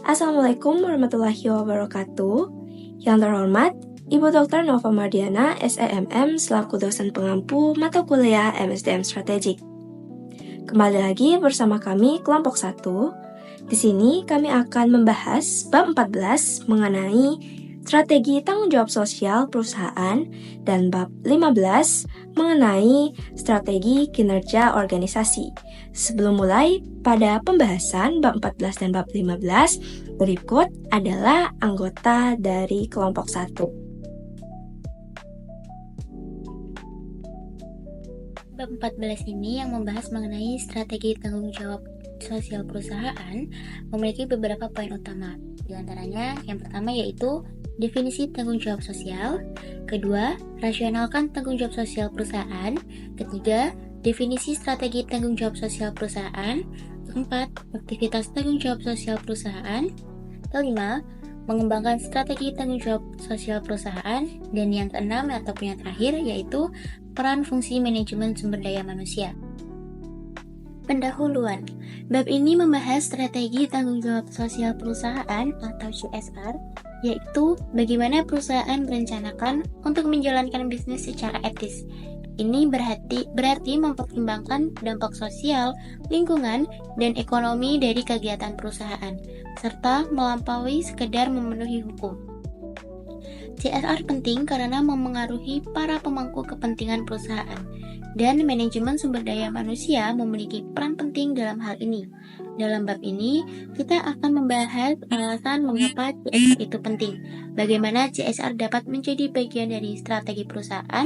Assalamualaikum warahmatullahi wabarakatuh. Yang terhormat, Ibu Dr. Nova Mardiana, SEMM, selaku dosen pengampu mata kuliah MSDM Strategik. Kembali lagi bersama kami kelompok 1. Di sini kami akan membahas bab 14 mengenai strategi tanggung jawab sosial perusahaan dan bab 15 mengenai strategi kinerja organisasi. Sebelum mulai pada pembahasan bab 14 dan bab 15, berikut adalah anggota dari kelompok 1. Bab 14 ini yang membahas mengenai strategi tanggung jawab sosial perusahaan memiliki beberapa poin utama. Di antaranya, yang pertama yaitu definisi tanggung jawab sosial, kedua, rasionalkan tanggung jawab sosial perusahaan, ketiga, definisi strategi tanggung jawab sosial perusahaan, keempat, aktivitas tanggung jawab sosial perusahaan, kelima, mengembangkan strategi tanggung jawab sosial perusahaan, dan yang keenam ataupun yang terakhir yaitu peran fungsi manajemen sumber daya manusia. Pendahuluan. Bab ini membahas strategi tanggung jawab sosial perusahaan atau CSR, yaitu bagaimana perusahaan merencanakan untuk menjalankan bisnis secara etis. Ini berarti mempertimbangkan dampak sosial, lingkungan, dan ekonomi dari kegiatan perusahaan, serta melampaui sekedar memenuhi hukum. CSR penting karena memengaruhi para pemangku kepentingan perusahaan, dan manajemen sumber daya manusia memiliki peran penting dalam hal ini. Dalam bab ini, kita akan membahas alasan mengapa CSR itu penting, bagaimana CSR dapat menjadi bagian dari strategi perusahaan,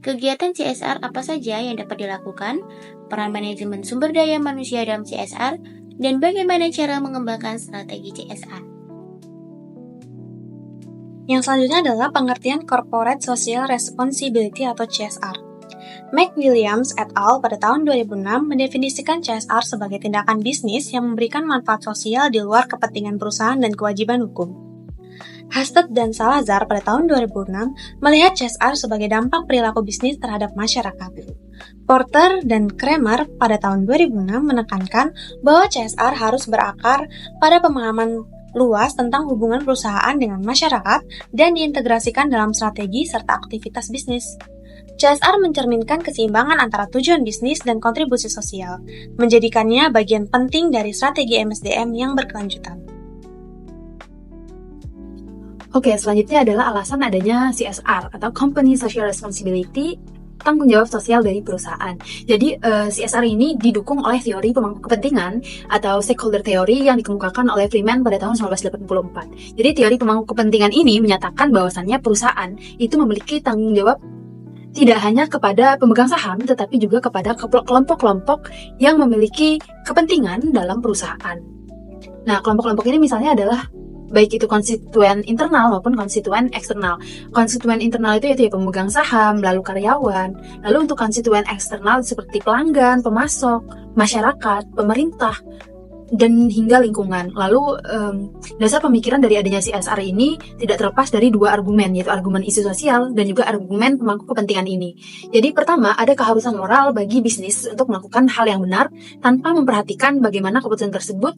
kegiatan CSR apa saja yang dapat dilakukan, peran manajemen sumber daya manusia dalam CSR, dan bagaimana cara mengembangkan strategi CSR. Yang selanjutnya adalah pengertian Corporate Social Responsibility atau CSR. McWilliams et al. Pada tahun 2006 mendefinisikan CSR sebagai tindakan bisnis yang memberikan manfaat sosial di luar kepentingan perusahaan dan kewajiban hukum. Hastert dan Salazar pada tahun 2006 melihat CSR sebagai dampak perilaku bisnis terhadap masyarakat. Porter dan Kramer pada tahun 2006 menekankan bahwa CSR harus berakar pada pemahaman luas tentang hubungan perusahaan dengan masyarakat dan diintegrasikan dalam strategi serta aktivitas bisnis. CSR mencerminkan keseimbangan antara tujuan bisnis dan kontribusi sosial, menjadikannya bagian penting dari strategi MSDM yang berkelanjutan. Oke, selanjutnya adalah alasan adanya CSR atau Company Social Responsibility, tanggung jawab sosial dari perusahaan. Jadi CSR ini didukung oleh teori pemangku kepentingan atau stakeholder theory yang dikemukakan oleh Freeman pada tahun 1984. Jadi teori pemangku kepentingan ini menyatakan bahwasannya perusahaan itu memiliki tanggung jawab tidak hanya kepada pemegang saham, tetapi juga kepada kelompok-kelompok yang memiliki kepentingan dalam perusahaan. Nah, kelompok-kelompok ini misalnya adalah baik itu konstituen internal maupun konstituen eksternal. Konstituen internal itu yaitu pemegang saham, lalu karyawan. Lalu untuk konstituen eksternal seperti pelanggan, pemasok, masyarakat, pemerintah, dan hingga lingkungan. Lalu dasar pemikiran dari adanya CSR ini tidak terlepas dari dua argumen, yaitu argumen isu sosial dan juga argumen pemangku kepentingan ini. Jadi pertama, ada keharusan moral bagi bisnis untuk melakukan hal yang benar tanpa memperhatikan bagaimana keputusan tersebut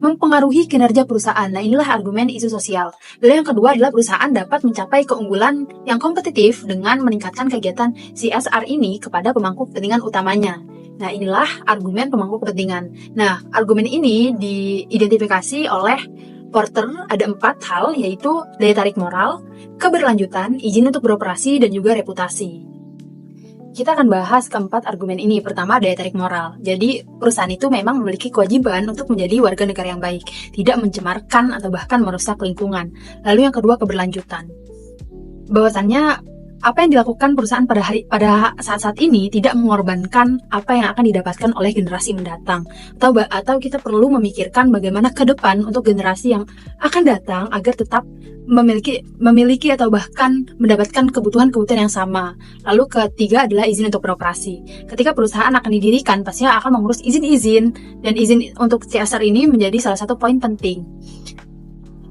mempengaruhi kinerja perusahaan. Nah, inilah argumen isu sosial. Lalu yang kedua adalah perusahaan dapat mencapai keunggulan yang kompetitif dengan meningkatkan kegiatan CSR ini kepada pemangku kepentingan utamanya. Nah, inilah argumen pemangku kepentingan. Nah, argumen ini diidentifikasi oleh Porter ada 4 hal, yaitu daya tarik moral, keberlanjutan, izin untuk beroperasi, dan juga reputasi. Kita akan bahas keempat argumen ini. Pertama, daya tarik moral. Jadi, perusahaan itu memang memiliki kewajiban untuk menjadi warga negara yang baik, tidak mencemarkan atau bahkan merusak lingkungan. Lalu yang kedua, keberlanjutan. Bahwasannya apa yang dilakukan perusahaan pada saat-saat ini tidak mengorbankan apa yang akan didapatkan oleh generasi mendatang. Atau kita perlu memikirkan bagaimana ke depan untuk generasi yang akan datang agar tetap memiliki atau bahkan mendapatkan kebutuhan-kebutuhan yang sama. Lalu ketiga adalah izin untuk beroperasi. Ketika perusahaan akan didirikan, pastinya akan mengurus izin-izin, dan izin untuk CSR ini menjadi salah satu poin penting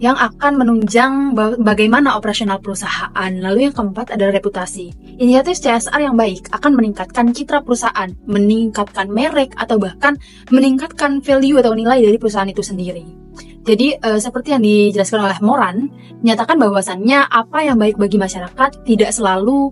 yang akan menunjang bagaimana operasional perusahaan. Lalu yang keempat adalah reputasi. Inisiatif CSR yang baik akan meningkatkan citra perusahaan, meningkatkan merek, atau bahkan meningkatkan value atau nilai dari perusahaan itu sendiri. Jadi seperti yang dijelaskan oleh Moran, menyatakan bahwasannya apa yang baik bagi masyarakat tidak selalu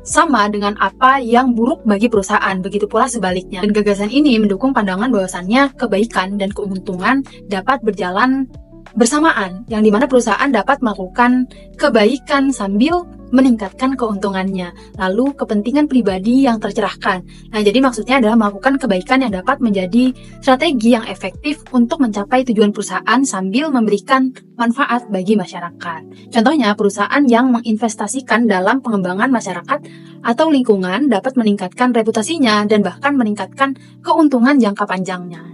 sama dengan apa yang buruk bagi perusahaan, begitu pula sebaliknya. Dan gagasan ini mendukung pandangan bahwasannya kebaikan dan keuntungan dapat berjalan bersamaan, yang dimana perusahaan dapat melakukan kebaikan sambil meningkatkan keuntungannya, lalu kepentingan pribadi yang tercerahkan. Nah, jadi maksudnya adalah melakukan kebaikan yang dapat menjadi strategi yang efektif untuk mencapai tujuan perusahaan sambil memberikan manfaat bagi masyarakat. Contohnya, perusahaan yang menginvestasikan dalam pengembangan masyarakat atau lingkungan dapat meningkatkan reputasinya dan bahkan meningkatkan keuntungan jangka panjangnya.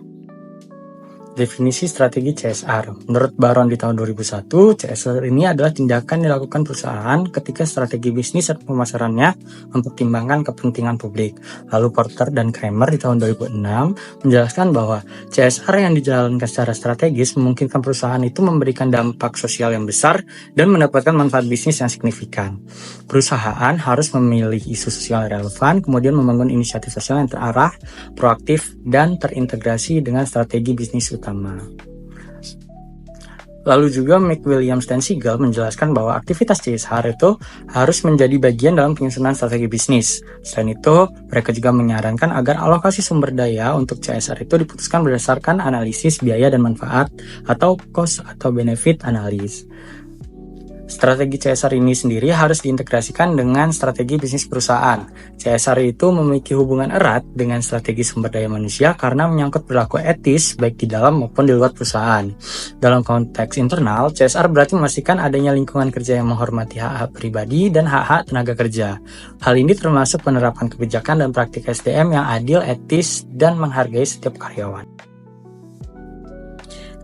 Definisi strategi CSR. Menurut Baron di tahun 2001, CSR ini adalah tindakan yang dilakukan perusahaan ketika strategi bisnis dan pemasarannya mempertimbangkan kepentingan publik. Lalu Porter dan Kramer di tahun 2006 menjelaskan bahwa CSR yang dijalankan secara strategis memungkinkan perusahaan itu memberikan dampak sosial yang besar dan mendapatkan manfaat bisnis yang signifikan. Perusahaan harus memilih isu sosial yang relevan, kemudian membangun inisiatif sosial yang terarah, proaktif, dan terintegrasi dengan strategi bisnis utama. Lalu juga McWilliams dan Siegel menjelaskan bahwa aktivitas CSR itu harus menjadi bagian dalam penyusunan strategi bisnis. Selain itu, mereka juga menyarankan agar alokasi sumber daya untuk CSR itu diputuskan berdasarkan analisis biaya dan manfaat atau cost atau benefit analysis. Strategi CSR ini sendiri harus diintegrasikan dengan strategi bisnis perusahaan. CSR itu memiliki hubungan erat dengan strategi sumber daya manusia karena menyangkut perilaku etis baik di dalam maupun di luar perusahaan. Dalam konteks internal, CSR berarti memastikan adanya lingkungan kerja yang menghormati hak-hak pribadi dan hak-hak tenaga kerja. Hal ini termasuk penerapan kebijakan dan praktik SDM yang adil, etis, dan menghargai setiap karyawan.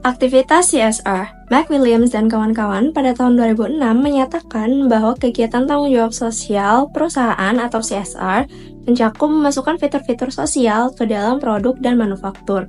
Aktivitas CSR, McWilliams dan kawan-kawan pada tahun 2006 menyatakan bahwa kegiatan tanggung jawab sosial perusahaan atau CSR mencakup memasukkan fitur-fitur sosial ke dalam produk dan manufaktur,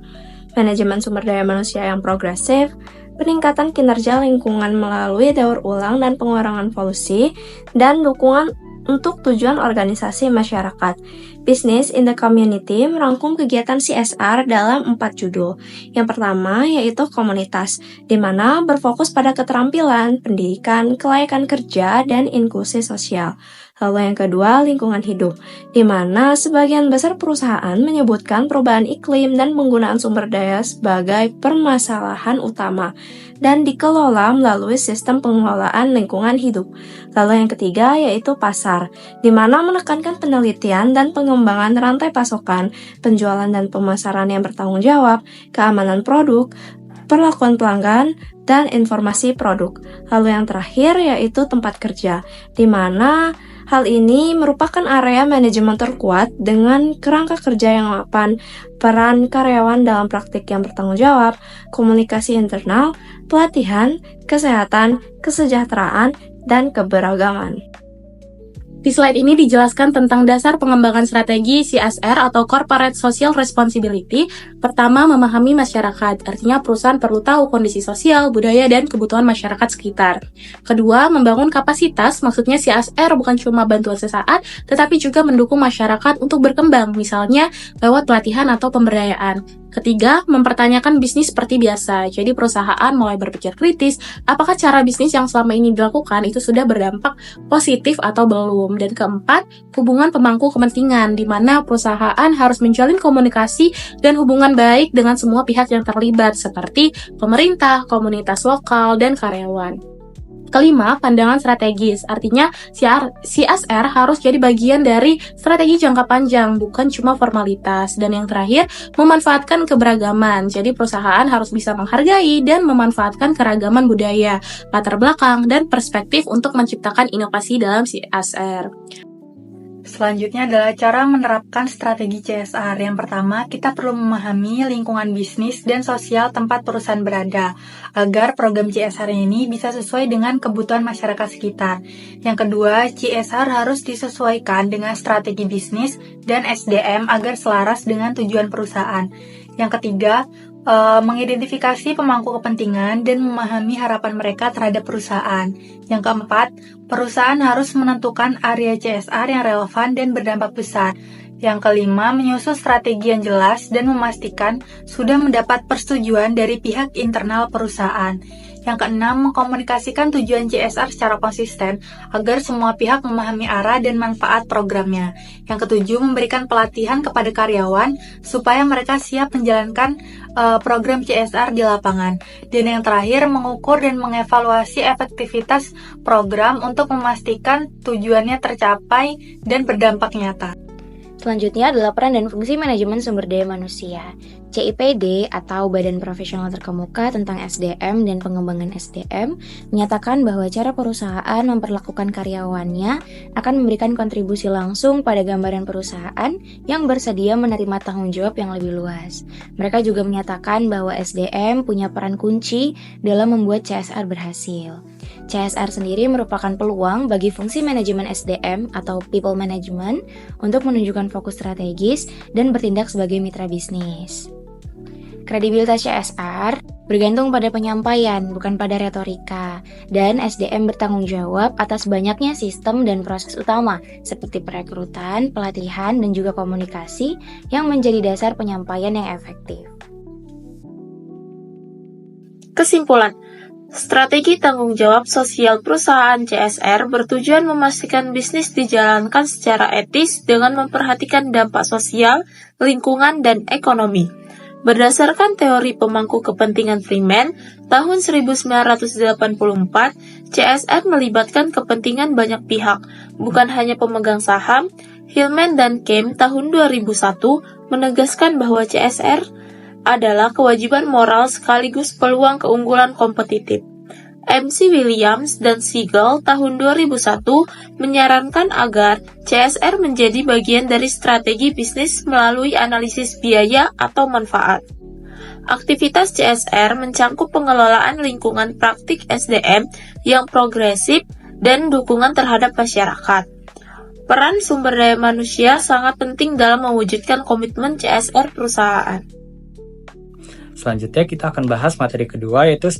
manajemen sumber daya manusia yang progresif, peningkatan kinerja lingkungan melalui daur ulang dan pengurangan polusi, dan dukungan untuk tujuan organisasi masyarakat. Business in the Community merangkum kegiatan CSR dalam 4 judul. Yang pertama yaitu komunitas, di mana berfokus pada keterampilan, pendidikan, kelayakan kerja, dan inklusi sosial. Lalu yang kedua, lingkungan hidup, di mana sebagian besar perusahaan menyebutkan perubahan iklim dan penggunaan sumber daya sebagai permasalahan utama dan dikelola melalui sistem pengelolaan lingkungan hidup. Lalu yang ketiga yaitu pasar, di mana menekankan penelitian dan pengembangan rantai pasokan, penjualan dan pemasaran yang bertanggung jawab, keamanan produk, perlakuan pelanggan, dan informasi produk. Lalu yang terakhir yaitu tempat kerja, di mana hal ini merupakan area manajemen terkuat dengan kerangka kerja yang mapan, peran karyawan dalam praktik yang bertanggung jawab, komunikasi internal, pelatihan, kesehatan, kesejahteraan, dan keberagaman. Di slide ini dijelaskan tentang dasar pengembangan strategi CSR atau Corporate Social Responsibility. Pertama, memahami masyarakat, artinya perusahaan perlu tahu kondisi sosial, budaya, dan kebutuhan masyarakat sekitar. Kedua, membangun kapasitas, maksudnya CSR bukan cuma bantuan sesaat, tetapi juga mendukung masyarakat untuk berkembang, misalnya lewat pelatihan atau pemberdayaan. Ketiga, mempertanyakan bisnis seperti biasa. Jadi perusahaan mulai berpikir kritis, apakah cara bisnis yang selama ini dilakukan itu sudah berdampak positif atau belum. Dan keempat, hubungan pemangku kepentingan, di mana perusahaan harus menjalin komunikasi dan hubungan baik dengan semua pihak yang terlibat, seperti pemerintah, komunitas lokal, dan karyawan. Kelima, pandangan strategis, artinya CSR harus jadi bagian dari strategi jangka panjang, bukan cuma formalitas. Dan yang terakhir, memanfaatkan keberagaman, jadi perusahaan harus bisa menghargai dan memanfaatkan keragaman budaya, latar belakang, dan perspektif untuk menciptakan inovasi dalam CSR. Selanjutnya adalah cara menerapkan strategi CSR. Yang pertama, kita perlu memahami lingkungan bisnis dan sosial tempat perusahaan berada, agar program CSR ini bisa sesuai dengan kebutuhan masyarakat sekitar. Yang kedua, CSR harus disesuaikan dengan strategi bisnis dan SDM agar selaras dengan tujuan perusahaan. Yang ketiga, mengidentifikasi pemangku kepentingan dan memahami harapan mereka terhadap perusahaan. Yang keempat, perusahaan harus menentukan area CSR yang relevan dan berdampak besar. Yang kelima, menyusun strategi yang jelas dan memastikan sudah mendapat persetujuan dari pihak internal perusahaan. Yang keenam, mengkomunikasikan tujuan CSR secara konsisten agar semua pihak memahami arah dan manfaat programnya. Yang ketujuh, memberikan pelatihan kepada karyawan supaya mereka siap menjalankan program CSR di lapangan. Dan yang terakhir, mengukur dan mengevaluasi efektivitas program untuk memastikan tujuannya tercapai dan berdampak nyata. Selanjutnya adalah peran dan fungsi manajemen sumber daya manusia. CIPD atau Badan Profesional Terkemuka tentang SDM dan Pengembangan SDM menyatakan bahwa cara perusahaan memperlakukan karyawannya akan memberikan kontribusi langsung pada gambaran perusahaan yang bersedia menerima tanggung jawab yang lebih luas. Mereka juga menyatakan bahwa SDM punya peran kunci dalam membuat CSR berhasil. CSR sendiri merupakan peluang bagi fungsi manajemen SDM atau people management untuk menunjukkan fokus strategis dan bertindak sebagai mitra bisnis. Kredibilitas CSR bergantung pada penyampaian, bukan pada retorika, dan SDM bertanggung jawab atas banyaknya sistem dan proses utama seperti perekrutan, pelatihan, dan juga komunikasi yang menjadi dasar penyampaian yang efektif. Kesimpulan, strategi tanggung jawab sosial perusahaan CSR bertujuan memastikan bisnis dijalankan secara etis dengan memperhatikan dampak sosial, lingkungan, dan ekonomi. Berdasarkan teori pemangku kepentingan Freeman, tahun 1984, CSR melibatkan kepentingan banyak pihak, bukan hanya pemegang saham. Hillman dan Kem tahun 2001 menegaskan bahwa CSR adalah kewajiban moral sekaligus peluang keunggulan kompetitif. MC Williams dan Siegel tahun 2001 menyarankan agar CSR menjadi bagian dari strategi bisnis melalui analisis biaya atau manfaat. Aktivitas CSR mencangkup pengelolaan lingkungan praktik SDM yang progresif dan dukungan terhadap masyarakat. Peran sumber daya manusia sangat penting dalam mewujudkan komitmen CSR perusahaan. Selanjutnya kita akan bahas materi kedua, yaitu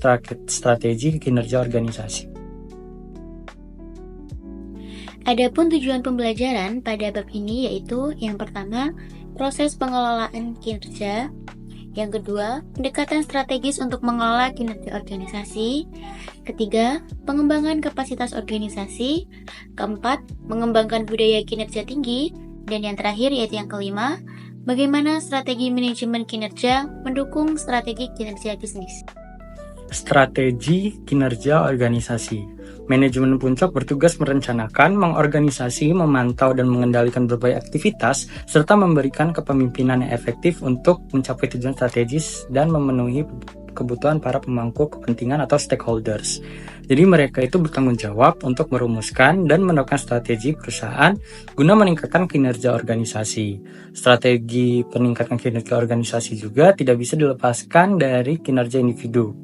strategi kinerja organisasi. Adapun tujuan pembelajaran pada bab ini yaitu yang pertama, proses pengelolaan kinerja. Yang kedua, pendekatan strategis untuk mengelola kinerja organisasi. Ketiga, pengembangan kapasitas organisasi. Keempat, mengembangkan budaya kinerja tinggi. Dan yang terakhir yaitu yang kelima, bagaimana strategi manajemen kinerja mendukung strategi kinerja bisnis. Strategi kinerja organisasi. Manajemen puncak bertugas merencanakan, mengorganisasi, memantau, dan mengendalikan berbagai aktivitas, serta memberikan kepemimpinan yang efektif untuk mencapai tujuan strategis dan memenuhi kebutuhan para pemangku kepentingan atau stakeholders. Jadi mereka itu bertanggung jawab untuk merumuskan dan menerapkan strategi perusahaan guna meningkatkan kinerja organisasi. Strategi peningkatan kinerja organisasi juga tidak bisa dilepaskan dari kinerja individu.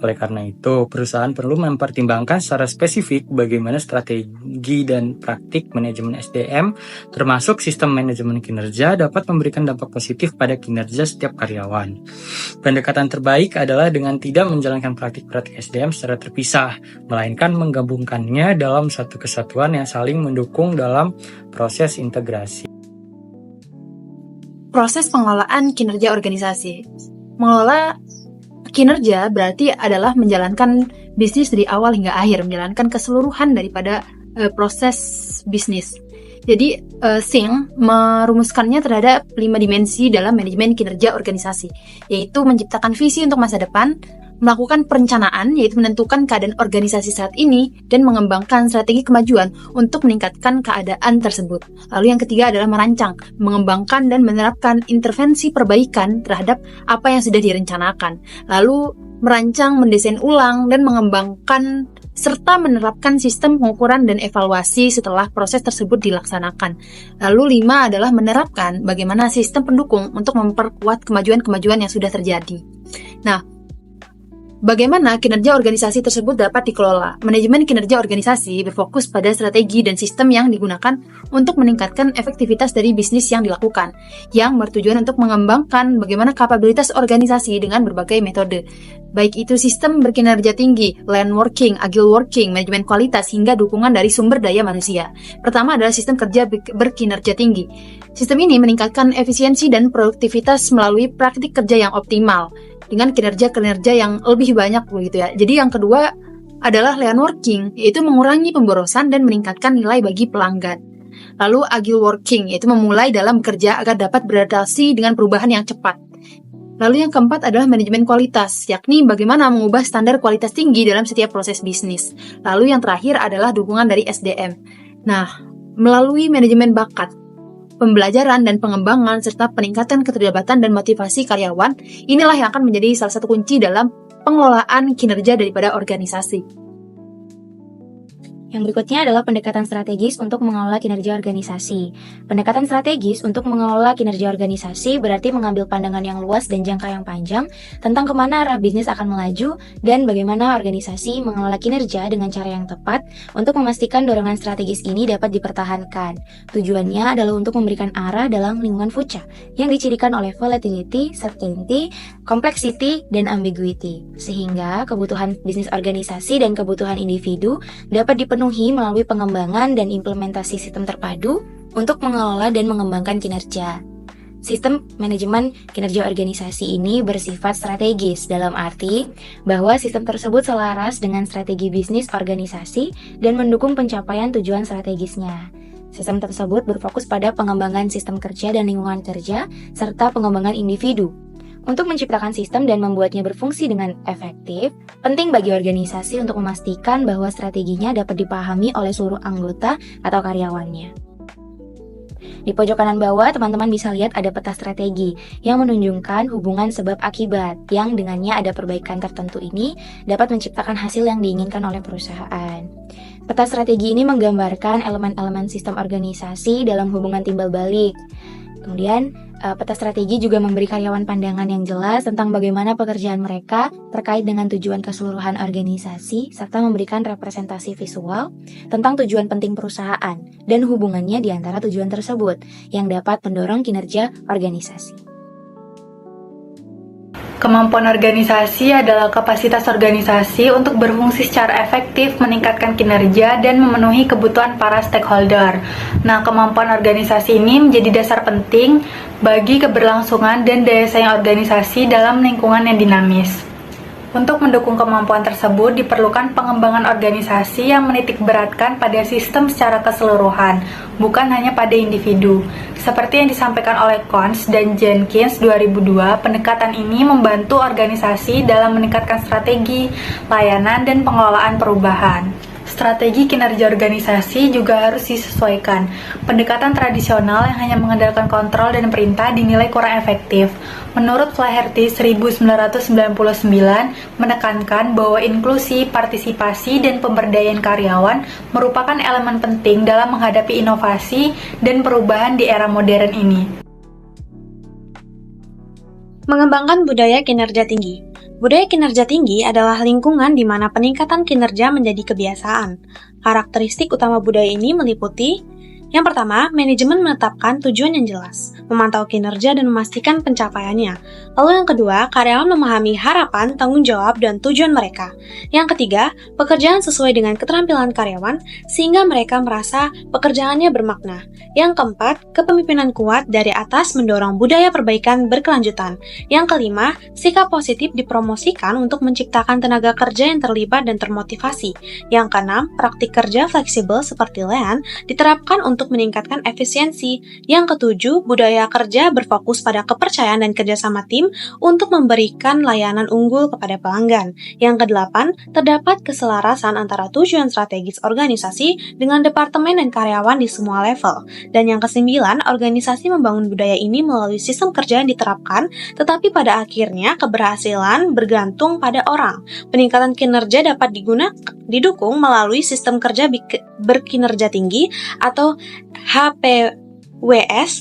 Oleh karena itu, perusahaan perlu mempertimbangkan secara spesifik bagaimana strategi dan praktik manajemen SDM, termasuk sistem manajemen kinerja, dapat memberikan dampak positif pada kinerja setiap karyawan. Pendekatan terbaik adalah dengan tidak menjalankan praktik-praktik SDM secara terpisah, melainkan menggabungkannya dalam satu kesatuan yang saling mendukung dalam proses integrasi. Proses pengelolaan kinerja organisasi. Mengelola kinerja berarti adalah menjalankan bisnis dari awal hingga akhir, menjalankan keseluruhan daripada proses bisnis. Jadi, Singh merumuskannya terhadap 5 dimensi dalam manajemen kinerja organisasi, yaitu menciptakan visi untuk masa depan, melakukan perencanaan, yaitu menentukan keadaan organisasi saat ini, dan mengembangkan strategi kemajuan untuk meningkatkan keadaan tersebut. Lalu yang ketiga adalah merancang, mengembangkan, dan menerapkan intervensi perbaikan terhadap apa yang sudah direncanakan. Lalu merancang, mendesain ulang, dan mengembangkan serta menerapkan sistem pengukuran dan evaluasi setelah proses tersebut dilaksanakan. Lalu 5 adalah menerapkan bagaimana sistem pendukung untuk memperkuat kemajuan-kemajuan yang sudah terjadi. Nah, bagaimana kinerja organisasi tersebut dapat dikelola? Manajemen kinerja organisasi berfokus pada strategi dan sistem yang digunakan untuk meningkatkan efektivitas dari bisnis yang dilakukan, yang bertujuan untuk mengembangkan bagaimana kapabilitas organisasi dengan berbagai metode. baik itu sistem berkinerja tinggi, land working, agile working, manajemen kualitas, hingga dukungan dari sumber daya manusia. Pertama adalah sistem kerja berkinerja tinggi. Sistem ini meningkatkan efisiensi dan produktivitas melalui praktik kerja yang optimal, dengan kinerja-kinerja yang lebih banyak begitu ya. Jadi yang kedua adalah land working, yaitu mengurangi pemborosan dan meningkatkan nilai bagi pelanggan. Lalu agile working, yaitu memulai dalam bekerja agar dapat beradaptasi dengan perubahan yang cepat. Lalu yang keempat adalah manajemen kualitas, yakni bagaimana mengubah standar kualitas tinggi dalam setiap proses bisnis. Lalu yang terakhir adalah dukungan dari SDM. Nah, melalui manajemen bakat, pembelajaran dan pengembangan, serta peningkatan keterlibatan dan motivasi karyawan, inilah yang akan menjadi salah satu kunci dalam pengelolaan kinerja daripada organisasi. Yang berikutnya adalah pendekatan strategis untuk mengelola kinerja organisasi. Pendekatan strategis untuk mengelola kinerja organisasi berarti mengambil pandangan yang luas dan jangka yang panjang tentang kemana arah bisnis akan melaju dan bagaimana organisasi mengelola kinerja dengan cara yang tepat untuk memastikan dorongan strategis ini dapat dipertahankan. Tujuannya adalah untuk memberikan arah dalam lingkungan fucha yang dicirikan oleh volatility, certainty, complexity, dan ambiguity. Sehingga kebutuhan bisnis organisasi dan kebutuhan individu dapat dipenuhi melalui pengembangan dan implementasi sistem terpadu untuk mengelola dan mengembangkan kinerja. Sistem manajemen kinerja organisasi ini bersifat strategis dalam arti bahwa sistem tersebut selaras dengan strategi bisnis organisasi dan mendukung pencapaian tujuan strategisnya. Sistem tersebut berfokus pada pengembangan sistem kerja dan lingkungan kerja serta pengembangan individu. Untuk menciptakan sistem dan membuatnya berfungsi dengan efektif, penting bagi organisasi untuk memastikan bahwa strateginya dapat dipahami oleh seluruh anggota atau karyawannya. Di pojok kanan bawah, teman-teman bisa lihat ada peta strategi yang menunjukkan hubungan sebab akibat yang dengannya ada perbaikan tertentu ini dapat menciptakan hasil yang diinginkan oleh perusahaan. Peta strategi ini menggambarkan elemen-elemen sistem organisasi dalam hubungan timbal balik. Kemudian, peta strategi juga memberi karyawan pandangan yang jelas tentang bagaimana pekerjaan mereka terkait dengan tujuan keseluruhan organisasi, serta memberikan representasi visual tentang tujuan penting perusahaan dan hubungannya di antara tujuan tersebut yang dapat mendorong kinerja organisasi. Kemampuan organisasi adalah kapasitas organisasi untuk berfungsi secara efektif, meningkatkan kinerja, dan memenuhi kebutuhan para stakeholder. Nah, kemampuan organisasi ini menjadi dasar penting bagi keberlangsungan dan daya saing organisasi dalam lingkungan yang dinamis. Untuk mendukung kemampuan tersebut, diperlukan pengembangan organisasi yang menitikberatkan pada sistem secara keseluruhan, bukan hanya pada individu. Seperti yang disampaikan oleh Cons dan Jenkins 2002, pendekatan ini membantu organisasi dalam meningkatkan strategi, layanan, dan pengelolaan perubahan. Strategi kinerja organisasi juga harus disesuaikan. Pendekatan tradisional yang hanya mengandalkan kontrol dan perintah dinilai kurang efektif. Menurut Flaherty 1999 menekankan bahwa inklusi, partisipasi, dan pemberdayaan karyawan merupakan elemen penting dalam menghadapi inovasi dan perubahan di era modern ini. Mengembangkan budaya kinerja tinggi. Budaya kinerja tinggi adalah lingkungan di mana peningkatan kinerja menjadi kebiasaan. Karakteristik utama budaya ini meliputi: yang pertama, manajemen menetapkan tujuan yang jelas, memantau kinerja dan memastikan pencapaiannya. Lalu yang kedua, karyawan memahami harapan, tanggung jawab, dan tujuan mereka. Yang ketiga, pekerjaan sesuai dengan keterampilan karyawan sehingga mereka merasa pekerjaannya bermakna. Yang keempat, kepemimpinan kuat dari atas mendorong budaya perbaikan berkelanjutan. Yang kelima, sikap positif dipromosikan untuk menciptakan tenaga kerja yang terlibat dan termotivasi. Yang keenam, praktik kerja fleksibel seperti lean diterapkan untuk meningkatkan efisiensi. Yang ketujuh, budaya kerja berfokus pada kepercayaan dan kerjasama tim untuk memberikan layanan unggul kepada pelanggan. Yang kedelapan, terdapat keselarasan antara tujuan strategis organisasi dengan departemen dan karyawan di semua level. Dan yang kesembilan, organisasi membangun budaya ini melalui sistem kerja yang diterapkan, tetapi pada akhirnya keberhasilan bergantung pada orang. Peningkatan kinerja dapat didukung melalui sistem kerja berkinerja tinggi atau HPWS,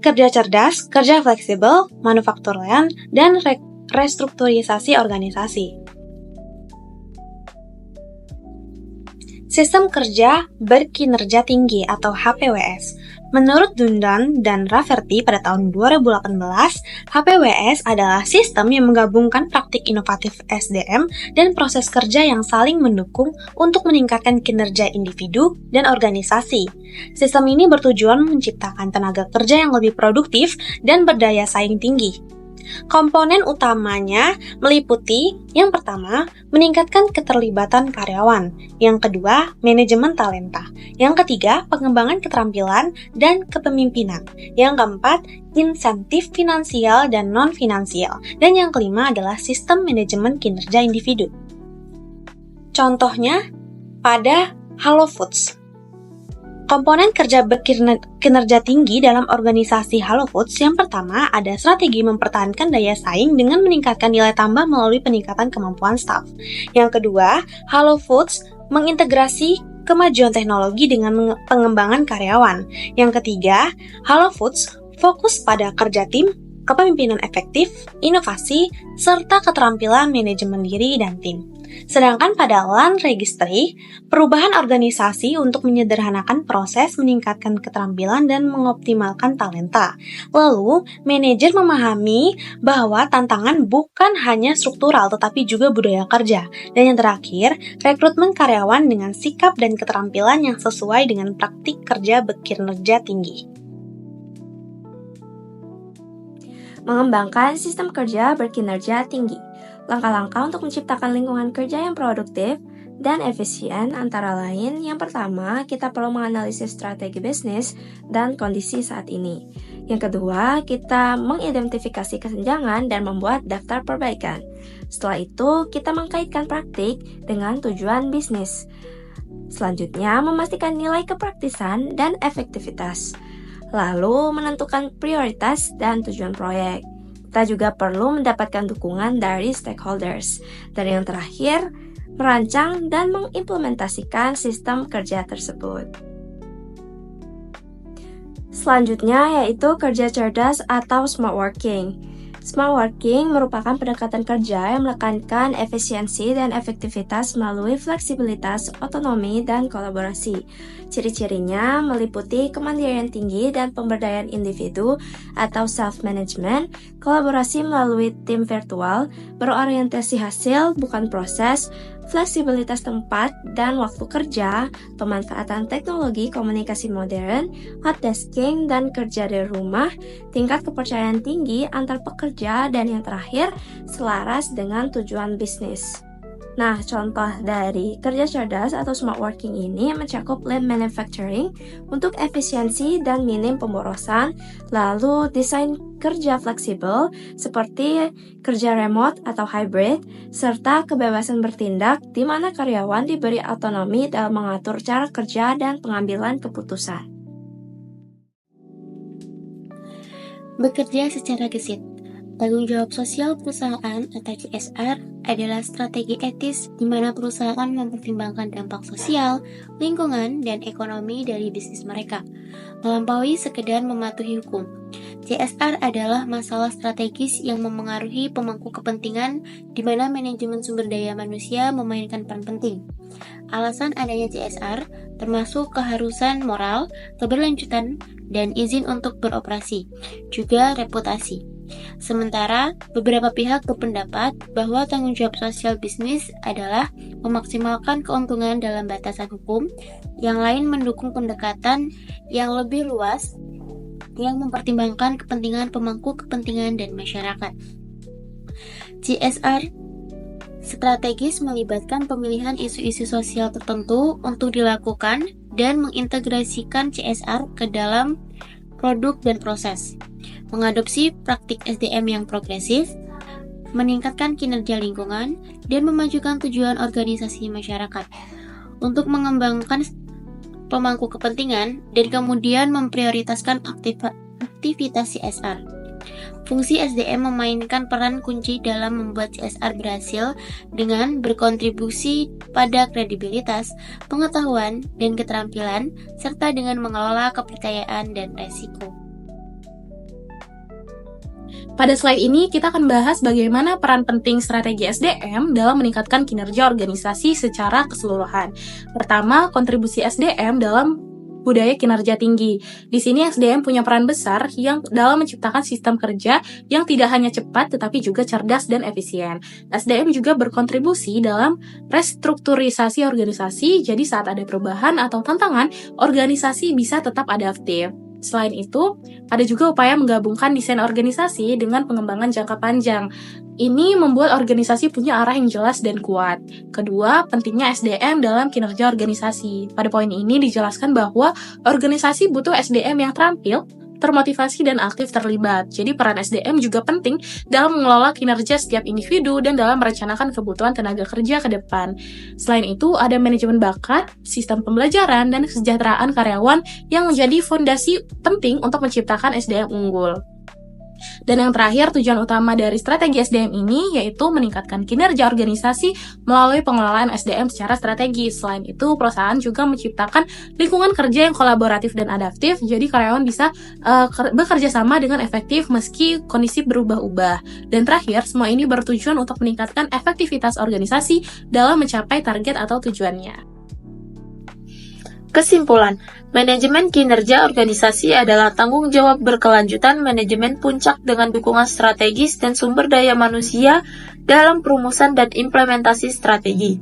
kerja cerdas, kerja fleksibel, manufaktur lean, dan restrukturisasi organisasi. Sistem kerja berkinerja tinggi atau HPWS Menurut Dundan dan Rafferty pada tahun 2018, HPWS adalah sistem yang menggabungkan praktik inovatif SDM dan proses kerja yang saling mendukung untuk meningkatkan kinerja individu dan organisasi. Sistem ini bertujuan menciptakan tenaga kerja yang lebih produktif dan berdaya saing tinggi. Komponen utamanya meliputi yang pertama, meningkatkan keterlibatan karyawan, yang kedua, manajemen talenta, yang ketiga, pengembangan keterampilan dan kepemimpinan, yang keempat, insentif finansial dan non-finansial, dan yang kelima adalah sistem manajemen kinerja individu. Contohnya, pada Halo Foods. Komponen kerja berkinerja tinggi dalam organisasi Halo Foods yang pertama ada strategi mempertahankan daya saing dengan meningkatkan nilai tambah melalui peningkatan kemampuan staf. Yang kedua, Halo Foods mengintegrasi kemajuan teknologi dengan pengembangan karyawan. Yang ketiga, Halo Foods fokus pada kerja tim, kepemimpinan efektif, inovasi, serta keterampilan manajemen diri dan tim. Sedangkan pada Land Registry, perubahan organisasi untuk menyederhanakan proses, meningkatkan keterampilan, dan mengoptimalkan talenta. Lalu, manajer memahami bahwa tantangan bukan hanya struktural tetapi juga budaya kerja. Dan yang terakhir, rekrutmen karyawan dengan sikap dan keterampilan yang sesuai dengan praktik kerja berkinerja tinggi. Mengembangkan sistem kerja berkinerja tinggi. Langkah-langkah untuk menciptakan lingkungan kerja yang produktif dan efisien antara lain, yang pertama, kita perlu menganalisis strategi bisnis dan kondisi saat ini. Yang kedua, kita mengidentifikasi kesenjangan dan membuat daftar perbaikan. Setelah itu, kita mengkaitkan praktik dengan tujuan bisnis. Selanjutnya, memastikan nilai kepraktisan dan efektivitas. Lalu, menentukan prioritas dan tujuan proyek. Kita juga perlu mendapatkan dukungan dari stakeholders. Dan yang terakhir, merancang dan mengimplementasikan sistem kerja tersebut. Selanjutnya yaitu kerja cerdas atau smart working. Smart working merupakan pendekatan kerja yang menekankan efisiensi dan efektivitas melalui fleksibilitas, otonomi, dan kolaborasi. Ciri-cirinya meliputi kemandirian tinggi dan pemberdayaan individu atau self-management, kolaborasi melalui tim virtual, berorientasi hasil bukan proses, fleksibilitas tempat dan waktu kerja, pemanfaatan teknologi komunikasi modern, hot desking dan kerja dari rumah, tingkat kepercayaan tinggi antar pekerja, dan yang terakhir, selaras dengan tujuan bisnis. Nah, contoh dari kerja cerdas atau smart working ini mencakup lean manufacturing untuk efisiensi dan minim pemborosan, lalu desain kerja fleksibel seperti kerja remote atau hybrid, serta kebebasan bertindak di mana karyawan diberi otonomi dalam mengatur cara kerja dan pengambilan keputusan. Bekerja secara gesit. Tanggung jawab sosial perusahaan atau CSR adalah strategi etis di mana perusahaan mempertimbangkan dampak sosial, lingkungan, dan ekonomi dari bisnis mereka, melampaui sekedar mematuhi hukum. CSR adalah masalah strategis yang memengaruhi pemangku kepentingan di mana manajemen sumber daya manusia memainkan peran penting. Alasan adanya CSR termasuk keharusan moral, keberlanjutan, dan izin untuk beroperasi, juga reputasi. Sementara, beberapa pihak berpendapat bahwa tanggung jawab sosial bisnis adalah memaksimalkan keuntungan dalam batasan hukum, yang lain mendukung pendekatan yang lebih luas yang mempertimbangkan kepentingan pemangku kepentingan dan masyarakat. CSR strategis melibatkan pemilihan isu-isu sosial tertentu untuk dilakukan dan mengintegrasikan CSR ke dalam produk dan proses, mengadopsi praktik SDM yang progresif, meningkatkan kinerja lingkungan, dan memajukan tujuan organisasi masyarakat untuk mengembangkan pemangku kepentingan dan kemudian memprioritaskan aktivitas CSR. Fungsi SDM memainkan peran kunci dalam membuat CSR berhasil dengan berkontribusi pada kredibilitas, pengetahuan, dan keterampilan, serta dengan mengelola kepercayaan dan resiko. Pada slide ini, kita akan bahas bagaimana peran penting strategi SDM dalam meningkatkan kinerja organisasi secara keseluruhan. Pertama, kontribusi SDM dalam budaya kinerja tinggi. Di sini SDM punya peran besar yang dalam menciptakan sistem kerja yang tidak hanya cepat tetapi juga cerdas dan efisien. SDM juga berkontribusi dalam restrukturisasi organisasi, jadi saat ada perubahan atau tantangan, organisasi bisa tetap adaptif. Selain itu, ada juga upaya menggabungkan desain organisasi dengan pengembangan jangka panjang. Ini membuat organisasi punya arah yang jelas dan kuat. Kedua, pentingnya SDM dalam kinerja organisasi. Pada poin ini dijelaskan bahwa organisasi butuh SDM yang terampil, termotivasi, dan aktif terlibat. Jadi peran SDM juga penting dalam mengelola kinerja setiap individu dan dalam merencanakan kebutuhan tenaga kerja ke depan. Selain itu, ada manajemen bakat, sistem pembelajaran, dan kesejahteraan karyawan yang menjadi fondasi penting untuk menciptakan SDM unggul. Dan yang terakhir, tujuan utama dari strategi SDM ini yaitu meningkatkan kinerja organisasi melalui pengelolaan SDM secara strategis. Selain itu, perusahaan juga menciptakan lingkungan kerja yang kolaboratif dan adaptif, jadi karyawan bisa bekerja sama dengan efektif meski kondisi berubah-ubah. Dan terakhir, semua ini bertujuan untuk meningkatkan efektivitas organisasi dalam mencapai target atau tujuannya. Kesimpulan, manajemen kinerja organisasi adalah tanggung jawab berkelanjutan manajemen puncak dengan dukungan strategis dan sumber daya manusia dalam perumusan dan implementasi strategi.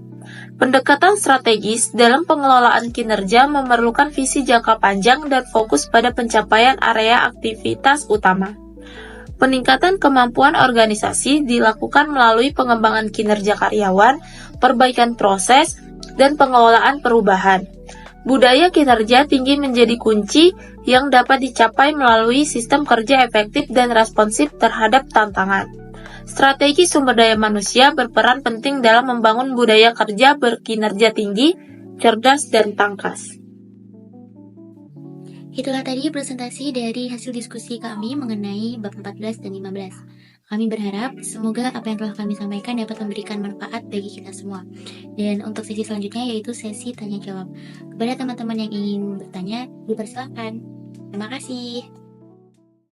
Pendekatan strategis dalam pengelolaan kinerja memerlukan visi jangka panjang dan fokus pada pencapaian area aktivitas utama. Peningkatan kemampuan organisasi dilakukan melalui pengembangan kinerja karyawan, perbaikan proses, dan pengelolaan perubahan. Budaya kinerja tinggi menjadi kunci yang dapat dicapai melalui sistem kerja efektif dan responsif terhadap tantangan. Strategi sumber daya manusia berperan penting dalam membangun budaya kerja berkinerja tinggi, cerdas, dan tangkas. Itulah tadi presentasi dari hasil diskusi kami mengenai bab 14 dan 15. Kami berharap semoga apa yang telah kami sampaikan dapat memberikan manfaat bagi kita semua. Dan untuk sesi selanjutnya yaitu sesi tanya jawab. Kepada teman-teman yang ingin bertanya, dipersilakan. Terima kasih.